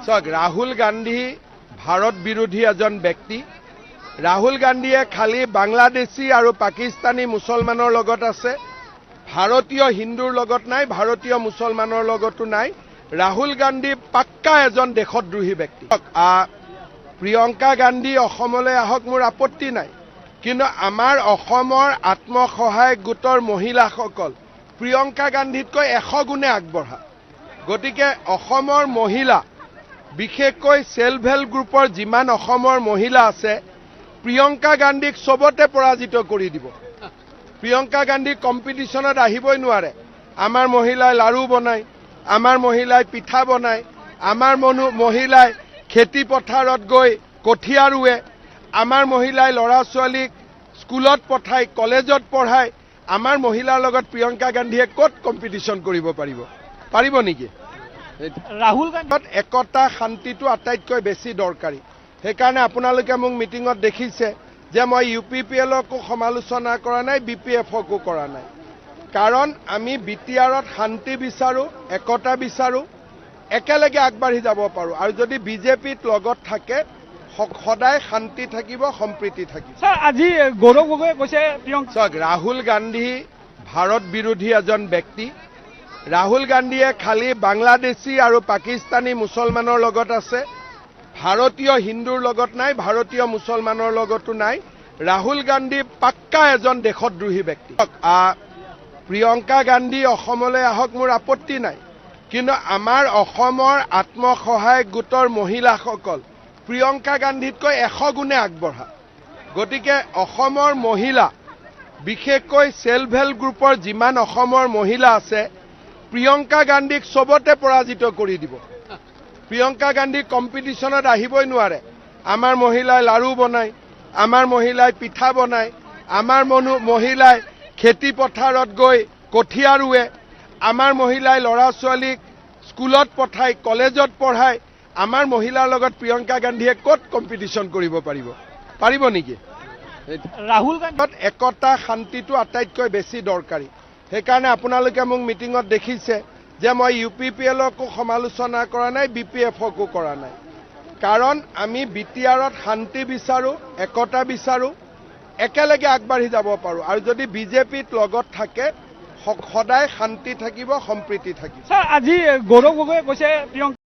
চাওক, ৰাহুল গান্ধী ভাৰত বিৰোধী এজন ব্যক্তি। ৰাহুল গান্ধীয়ে খালি বাংলাদেশী আৰু পাকিস্তানী মুছলমানৰ লগত আছে, ভাৰতীয় হিন্দুৰ লগত নাই, ভাৰতীয় মুছলমানৰ লগতো নাই। ৰাহুল গান্ধী পাক্কা এজন দেশদ্ৰোহী ব্যক্তি। প্ৰিয়ংকা গান্ধী অসমলৈ আহক, মোৰ আপত্তি নাই, কিন্তু আমাৰ অসমৰ আত্মসহায়ক গোটৰ মহিলাসকল প্ৰিয়ংকা গান্ধীতকৈ 100 গুণে আগবঢ়া। গতিকে অসমৰ মহিলা, বিশেষকৈ সেলফ হেল্প গ্ৰুপৰ যিমান অসমৰ মহিলা আছে, প্ৰিয়ংকা গান্ধীক সবতে পৰাজিত কৰি দিব। প্ৰিয়ংকা গান্ধী কম্পিটিশনত আহিবই নোৱাৰে। আমাৰ মহিলাই লাড়ু বনায়, আমাৰ মহিলাই পিঠা বনায়, আমাৰ মহিলাই খেতি পথাৰত গৈ কঠীয়া ৰুৱে, আমাৰ মহিলাই ল'ৰা ছোৱালীক স্কুলত পঠায়, কলেজত পঢ়ায়। আমাৰ মহিলাৰ লগত প্ৰিয়ংকা গান্ধীয়ে ক'ত কম্পিটিশন কৰিব পাৰিব নেকি? ৰাহুল গান্ধী একতা শান্তিটো আটাইতকৈ বেছি দৰকাৰী। সেইকাৰণে আপোনালোকে মোক মিটিঙত দেখিছে যে মই UPPLকো সমালোচনা কৰা নাই, BPFকো কৰা নাই। কাৰণ আমি BTRত শান্তি বিচাৰো, একতা বিচাৰো, একেলগে আগবাঢ়ি যাব পাৰো। আৰু যদি BJPত লগত থাকে, সদায় শান্তি থাকিব, সম্প্ৰীতি থাকিব। স্যাৰ, আজি গৌৰৱ গগৈয়ে কৈছে প্ৰিয়ংকা। চাওক, ৰাহুল গান্ধী ভাৰত বিৰোধী এজন ব্যক্তি। ৰাহুল গান্ধীয়ে খালি বাংলাদেশী আৰু পাকিস্তানী মুছলমানৰ লগত আছে, ভাৰতীয় হিন্দুৰ লগত নাই, ভাৰতীয় মুছলমানৰ লগতো নাই। ৰাহুল গান্ধী পাক্কা এজন দেশদ্ৰোহী ব্যক্তি। প্ৰিয়ংকা গান্ধী অসমলৈ আহক, মোৰ আপত্তি নাই, কিন্তু আমাৰ অসমৰ আত্মসহায়ক গোটৰ মহিলাসকল প্ৰিয়ংকা গান্ধীতকৈ 100 গুণে আগবঢ়া। গতিকে অসমৰ মহিলা, বিশেষকৈ সেলফ হেল্প গ্ৰুপৰ যিমান অসমৰ মহিলা আছে, প্ৰিয়ংকা গান্ধীক সবতে পৰাজিত কৰি দিব। প্ৰিয়ংকা গান্ধী কম্পিটিশনত আহিবই নোৱাৰে। আমাৰ মহিলাই লাড়ু বনায়, আমাৰ মহিলাই পিঠা বনায়, আমাৰ মহিলাই খেতি পথাৰত গৈ কঠীয়া ৰুৱে, আমাৰ মহিলাই ল'ৰা ছোৱালীক স্কুলত পঠায়, কলেজত পঢ়ায়। আমাৰ মহিলাৰ লগত প্ৰিয়ংকা গান্ধীয়ে ক'ত কম্পিটিশন কৰিব পাৰিব নেকি? ৰাহুল গান্ধী একতা শান্তিটো আটাইতকৈ বেছি দৰকাৰী। সেইকাৰণে আপোনালোকে মোক মিটিঙত দেখিছে যে মই UPPLকো সমালোচনা কৰা নাই, BPFকো কৰা নাই। কাৰণ আমি BTRত শান্তি বিচাৰো, একতা বিচাৰো, একেলগে আগবাঢ়ি যাব পাৰো। আৰু যদি BJPত লগত থাকে, সদায় শান্তি থাকিব, সম্প্ৰীতি থাকিব। স্যাৰ, আজি গৌৰৱ গগৈয়ে কৈছে প্ৰিয়ংকা।